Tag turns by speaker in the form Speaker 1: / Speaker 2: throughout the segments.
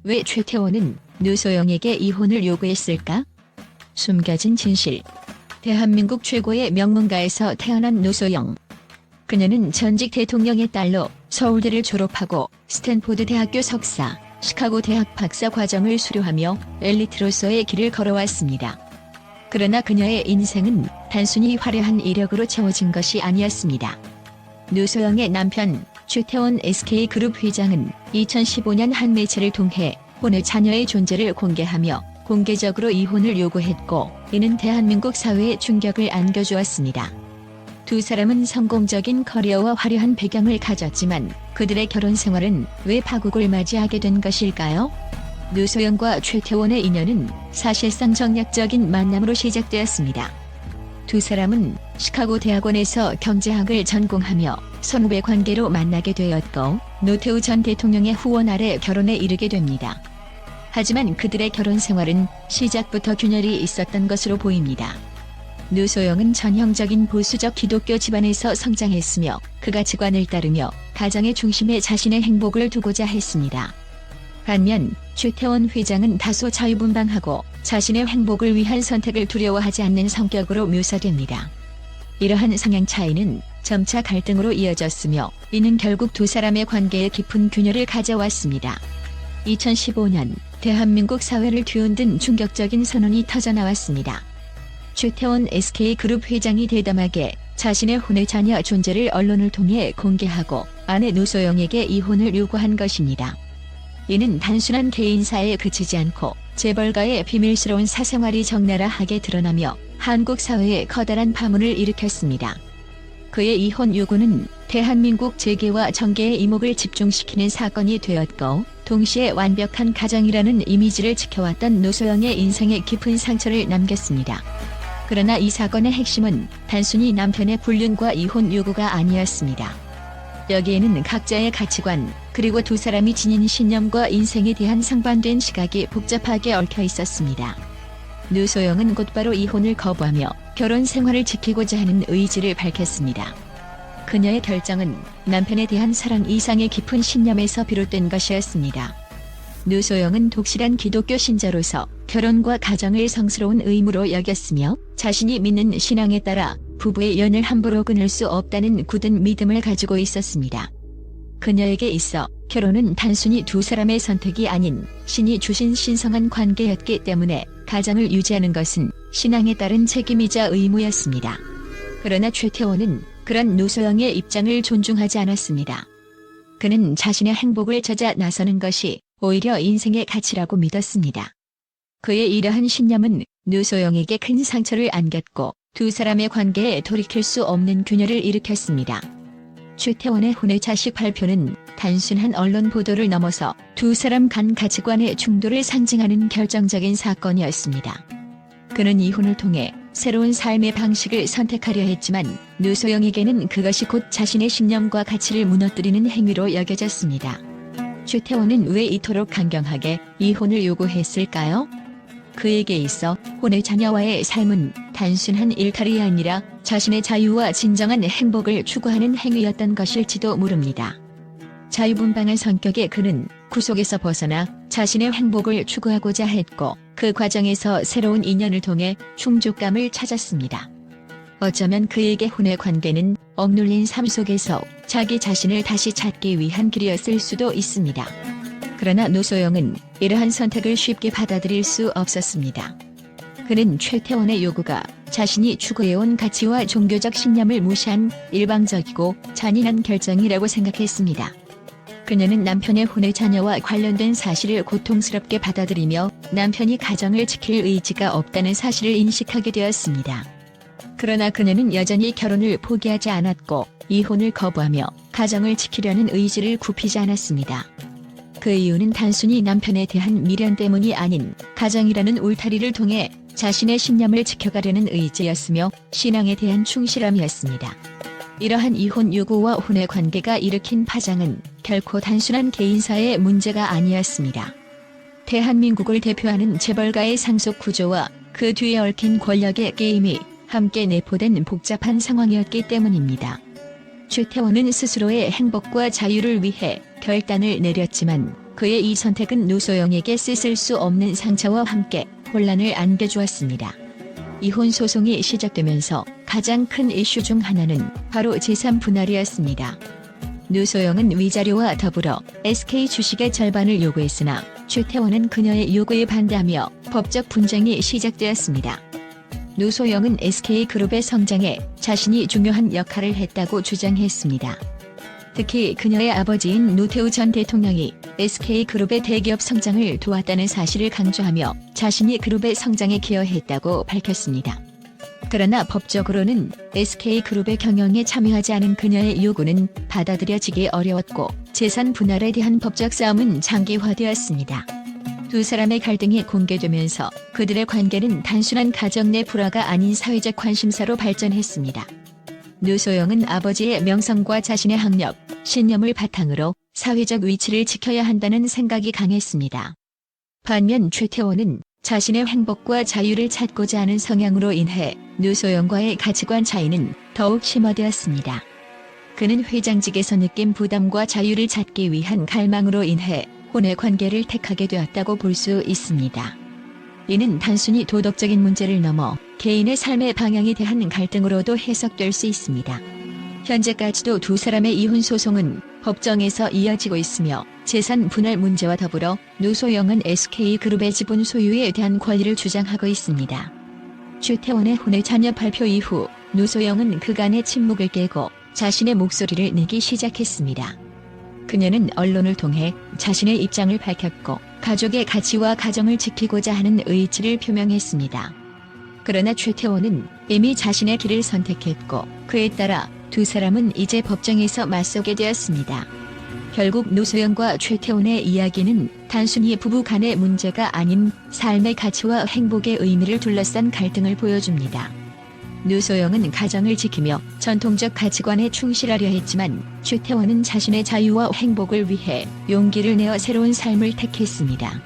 Speaker 1: 왜 최태원은 노소영에게 이혼을 요구했을까? 숨겨진 진실. 대한민국 최고의 명문가에서 태어난 노소영. 그녀는 전직 대통령의 딸로 서울대를 졸업하고 스탠포드 대학교 석사, 시카고 대학 박사 과정을 수료하며 엘리트로서의 길을 걸어왔습니다. 그러나 그녀의 인생은 단순히 화려한 이력으로 채워진 것이 아니었습니다. 노소영의 남편 최태원 SK그룹 회장은 2015년 한 매체를 통해 혼외 자녀의 존재를 공개하며 공개적으로 이혼을 요구했고, 이는 대한민국 사회에 충격을 안겨주었습니다. 두 사람은 성공적인 커리어와 화려한 배경을 가졌지만 그들의 결혼 생활은 왜 파국을 맞이하게 된 것일까요? 노소영과 최태원의 인연은 사실상 정략적인 만남으로 시작되었습니다. 두 사람은 시카고 대학원에서 경제학을 전공하며 선후배 관계로 만나게 되었고, 노태우 전 대통령의 후원 아래 결혼에 이르게 됩니다. 하지만 그들의 결혼 생활은 시작부터 균열이 있었던 것으로 보입니다. 노소영은 전형적인 보수적 기독교 집안에서 성장했으며 그 가치관을 따르며 가정의 중심에 자신의 행복을 두고자 했습니다. 반면 최태원 회장은 다소 자유분방하고 자신의 행복을 위한 선택을 두려워하지 않는 성격으로 묘사됩니다. 이러한 성향 차이는 점차 갈등으로 이어졌으며, 이는 결국 두 사람의 관계에 깊은 균열을 가져왔습니다. 2015년 대한민국 사회를 뒤흔든 충격적인 선언이 터져나왔습니다. 최태원 SK그룹 회장이 대담하게 자신의 혼외 자녀 존재를 언론을 통해 공개하고 아내 노소영에게 이혼을 요구한 것입니다. 이는 단순한 개인사에 그치지 않고 재벌가의 비밀스러운 사생활이 적나라하게 드러나며 한국 사회에 커다란 파문을 일으켰습니다. 그의 이혼 요구는 대한민국 재계와 정계의 이목을 집중시키는 사건이 되었고, 동시에 완벽한 가정이라는 이미지를 지켜왔던 노소영의 인생에 깊은 상처를 남겼습니다. 그러나 이 사건의 핵심은 단순히 남편의 불륜과 이혼 요구가 아니었습니다. 여기에는 각자의 가치관, 그리고 두 사람이 지닌 신념과 인생에 대한 상반된 시각이 복잡하게 얽혀 있었습니다. 노소영은 곧바로 이혼을 거부하며 결혼 생활을 지키고자 하는 의지를 밝혔습니다. 그녀의 결정은 남편에 대한 사랑 이상의 깊은 신념에서 비롯된 것이었습니다. 노소영은 독실한 기독교 신자로서 결혼과 가정을 성스러운 의무로 여겼으며, 자신이 믿는 신앙에 따라 부부의 연을 함부로 끊을 수 없다는 굳은 믿음을 가지고 있었습니다. 그녀에게 있어 결혼은 단순히 두 사람의 선택이 아닌 신이 주신 신성한 관계였기 때문에 가정을 유지하는 것은 신앙에 따른 책임이자 의무였습니다. 그러나 최태원은 그런 노소영의 입장을 존중하지 않았습니다. 그는 자신의 행복을 찾아 나서는 것이 오히려 인생의 가치라고 믿었습니다. 그의 이러한 신념은 노소영에게 큰 상처를 안겼고 두 사람의 관계에 돌이킬 수 없는 균열을 일으켰습니다. 최태원의 혼외 자식 발표는 단순한 언론 보도를 넘어서 두 사람 간 가치관의 충돌을 상징하는 결정적인 사건이었습니다. 그는 이혼을 통해 새로운 삶의 방식을 선택하려 했지만 노소영에게는 그것이 곧 자신의 신념과 가치를 무너뜨리는 행위로 여겨졌습니다. 최태원은 왜 이토록 강경하게 이혼을 요구했을까요? 그에게 있어 혼외 자녀와의 삶은 단순한 일탈이 아니라 자신의 자유와 진정한 행복을 추구하는 행위였던 것일지도 모릅니다. 자유분방한 성격의 그는 구속에서 벗어나 자신의 행복을 추구하고자 했고, 그 과정에서 새로운 인연을 통해 충족감을 찾았습니다. 어쩌면 그에게 혼외 관계는 억눌린 삶 속에서 자기 자신을 다시 찾기 위한 길이었을 수도 있습니다. 그러나 노소영은 이러한 선택을 쉽게 받아들일 수 없었습니다. 그는 최태원의 요구가 자신이 추구해온 가치와 종교적 신념을 무시한 일방적이고 잔인한 결정이라고 생각했습니다. 그녀는 남편의 혼외 자녀와 관련된 사실을 고통스럽게 받아들이며 남편이 가정을 지킬 의지가 없다는 사실을 인식하게 되었습니다. 그러나 그녀는 여전히 결혼을 포기하지 않았고 이혼을 거부하며 가정을 지키려는 의지를 굽히지 않았습니다. 그 이유는 단순히 남편에 대한 미련 때문이 아닌 가정이라는 울타리를 통해 자신의 신념을 지켜가려는 의지였으며 신앙에 대한 충실함이었습니다. 이러한 이혼 요구와 혼외 관계가 일으킨 파장은 결코 단순한 개인사의 문제가 아니었습니다. 대한민국을 대표하는 재벌가의 상속 구조와 그 뒤에 얽힌 권력의 게임이 함께 내포된 복잡한 상황이었기 때문입니다. 최태원은 스스로의 행복과 자유를 위해 결단을 내렸지만 그의 이 선택은 노소영에게 씻을 수 없는 상처와 함께 혼란을 안겨주었습니다. 이혼 소송이 시작되면서 가장 큰 이슈 중 하나는 바로 재산 분할이었습니다. 노소영은 위자료와 더불어 SK 주식의 절반을 요구했으나 최태원은 그녀의 요구에 반대하며 법적 분쟁이 시작되었습니다. 노소영은 SK그룹의 성장에 자신이 중요한 역할을 했다고 주장했습니다. 특히 그녀의 아버지인 노태우 전 대통령이 SK그룹의 대기업 성장을 도왔다는 사실을 강조하며 자신이 그룹의 성장에 기여했다고 밝혔습니다. 그러나 법적으로는 SK그룹의 경영에 참여하지 않은 그녀의 요구는 받아들여지기 어려웠고 재산 분할에 대한 법적 싸움은 장기화되었습니다. 두 사람의 갈등이 공개되면서 그들의 관계는 단순한 가정 내 불화가 아닌 사회적 관심사로 발전했습니다. 노소영은 아버지의 명성과 자신의 학력, 신념을 바탕으로 사회적 위치를 지켜야 한다는 생각이 강했습니다. 반면 최태원은 자신의 행복과 자유를 찾고자 하는 성향으로 인해 노소영과의 가치관 차이는 더욱 심화되었습니다. 그는 회장직에서 느낀 부담과 자유를 찾기 위한 갈망으로 인해 혼의 관계를 택하게 되었다고 볼 수 있습니다. 이는 단순히 도덕적인 문제를 넘어 개인의 삶의 방향에 대한 갈등으로도 해석될 수 있습니다. 현재까지도 두 사람의 이혼 소송은 법정에서 이어지고 있으며 재산 분할 문제와 더불어 노소영은 SK그룹의 지분 소유에 대한 권리를 주장하고 있습니다. 최태원의 혼외 자녀 발표 이후 노소영은 그간의 침묵을 깨고 자신의 목소리를 내기 시작했습니다. 그녀는 언론을 통해 자신의 입장을 밝혔고 가족의 가치와 가정을 지키고자 하는 의지를 표명했습니다. 그러나 최태원은 이미 자신의 길을 선택했고 그에 따라 두 사람은 이제 법정에서 맞서게 되었습니다. 결국 노소영과 최태원의 이야기는 단순히 부부 간의 문제가 아닌 삶의 가치와 행복의 의미를 둘러싼 갈등을 보여줍니다. 노소영은 가정을 지키며 전통적 가치관에 충실하려 했지만 최태원은 자신의 자유와 행복을 위해 용기를 내어 새로운 삶을 택했습니다.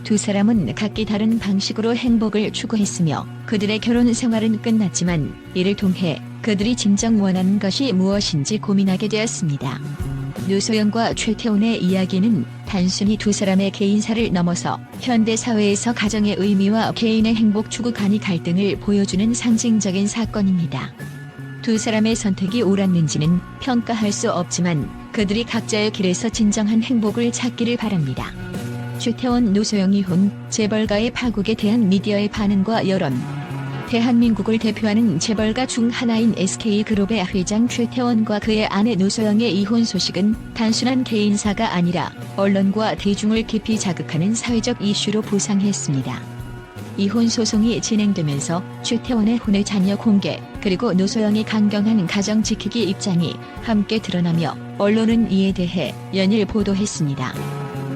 Speaker 1: 두 사람은 각기 다른 방식으로 행복을 추구했으며 그들의 결혼 생활은 끝났지만 이를 통해 그들이 진정 원하는 것이 무엇인지 고민하게 되었습니다. 노소영과 최태원의 이야기는 단순히 두 사람의 개인사를 넘어서 현대 사회에서 가정의 의미와 개인의 행복 추구 간의 갈등을 보여주는 상징적인 사건입니다. 두 사람의 선택이 옳았는지는 평가할 수 없지만 그들이 각자의 길에서 진정한 행복을 찾기를 바랍니다. 최태원 노소영 이혼, 재벌가의 파국에 대한 미디어의 반응과 여론. 대한민국을 대표하는 재벌가 중 하나인 SK그룹의 회장 최태원과 그의 아내 노소영의 이혼 소식은 단순한 개인사가 아니라 언론과 대중을 깊이 자극하는 사회적 이슈로 부상했습니다. 이혼 소송이 진행되면서 최태원의 혼외 자녀 공개, 그리고 노소영의 강경한 가정 지키기 입장이 함께 드러나며 언론은 이에 대해 연일 보도했습니다.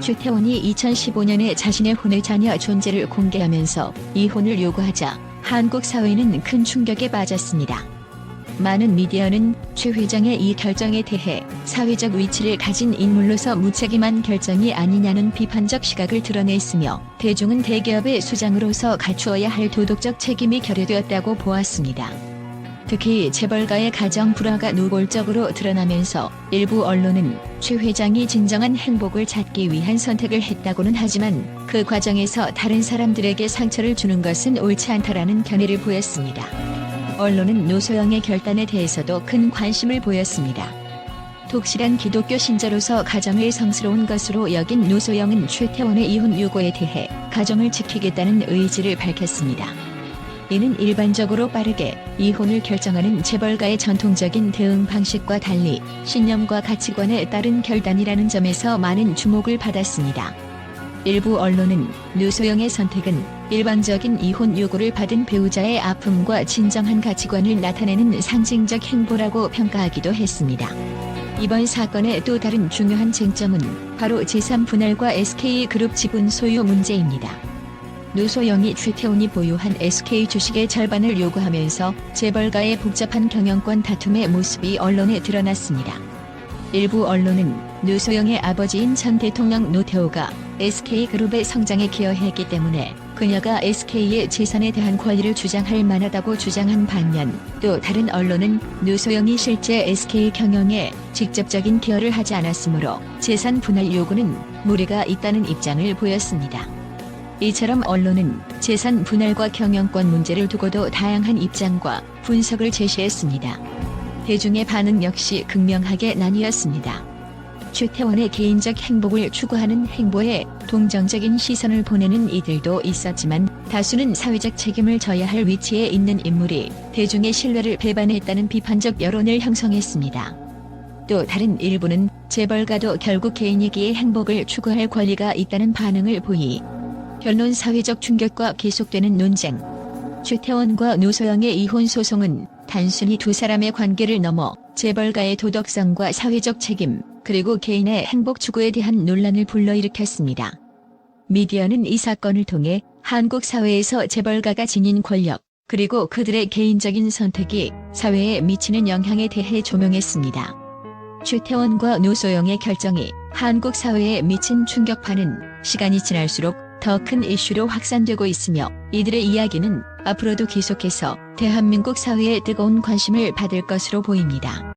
Speaker 1: 최태원이 2015년에 자신의 혼외 자녀 존재를 공개하면서 이혼을 요구하자 한국 사회는 큰 충격에 빠졌습니다. 많은 미디어는 최 회장의 이 결정에 대해 사회적 위치를 가진 인물로서 무책임한 결정이 아니냐는 비판적 시각을 드러냈으며 대중은 대기업의 수장으로서 갖추어야 할 도덕적 책임이 결여되었다고 보았습니다. 특히 재벌가의 가정 불화가 노골적으로 드러나면서 일부 언론은 최 회장이 진정한 행복을 찾기 위한 선택을 했다고는 하지만 그 과정에서 다른 사람들에게 상처를 주는 것은 옳지 않다라는 견해를 보였습니다. 언론은 노소영의 결단에 대해서도 큰 관심을 보였습니다. 독실한 기독교 신자로서 가정을 성스러운 것으로 여긴 노소영은 최태원의 이혼 요구에 대해 가정을 지키겠다는 의지를 밝혔습니다. 이는 일반적으로 빠르게 이혼을 결정하는 재벌가의 전통적인 대응 방식과 달리 신념과 가치관에 따른 결단이라는 점에서 많은 주목을 받았습니다. 일부 언론은 노소영의 선택은 일반적인 이혼 요구를 받은 배우자의 아픔과 진정한 가치관을 나타내는 상징적 행보라고 평가하기도 했습니다. 이번 사건의 또 다른 중요한 쟁점은 바로 재산 분할과 SK그룹 지분 소유 문제입니다. 노소영이 최태원이 보유한 SK 주식의 절반을 요구하면서 재벌가의 복잡한 경영권 다툼의 모습이 언론에 드러났습니다. 일부 언론은 노소영의 아버지인 전 대통령 노태우가 SK그룹의 성장에 기여했기 때문에 그녀가 SK의 재산에 대한 권리를 주장할 만하다고 주장한 반면 또 다른 언론은 노소영이 실제 SK 경영에 직접적인 기여를 하지 않았으므로 재산 분할 요구는 무리가 있다는 입장을 보였습니다. 이처럼 언론은 재산 분할과 경영권 문제를 두고도 다양한 입장과 분석을 제시했습니다. 대중의 반응 역시 극명하게 나뉘었습니다. 최태원의 개인적 행복을 추구하는 행보에 동정적인 시선을 보내는 이들도 있었지만, 다수는 사회적 책임을 져야 할 위치에 있는 인물이 대중의 신뢰를 배반했다는 비판적 여론을 형성했습니다. 또 다른 일부는 재벌가도 결국 개인이기에 행복을 추구할 권리가 있다는 반응을 보이, 결론 사회적 충격과 계속되는 논쟁. 최태원과 노소영의 이혼 소송은 단순히 두 사람의 관계를 넘어 재벌가의 도덕성과 사회적 책임, 그리고 개인의 행복 추구에 대한 논란을 불러일으켰습니다. 미디어는 이 사건을 통해 한국 사회에서 재벌가가 지닌 권력, 그리고 그들의 개인적인 선택이 사회에 미치는 영향에 대해 조명했습니다. 최태원과 노소영의 결정이 한국 사회에 미친 충격파는 시간이 지날수록 더 큰 이슈로 확산되고 있으며, 이들의 이야기는 앞으로도 계속해서 대한민국 사회의 뜨거운 관심을 받을 것으로 보입니다.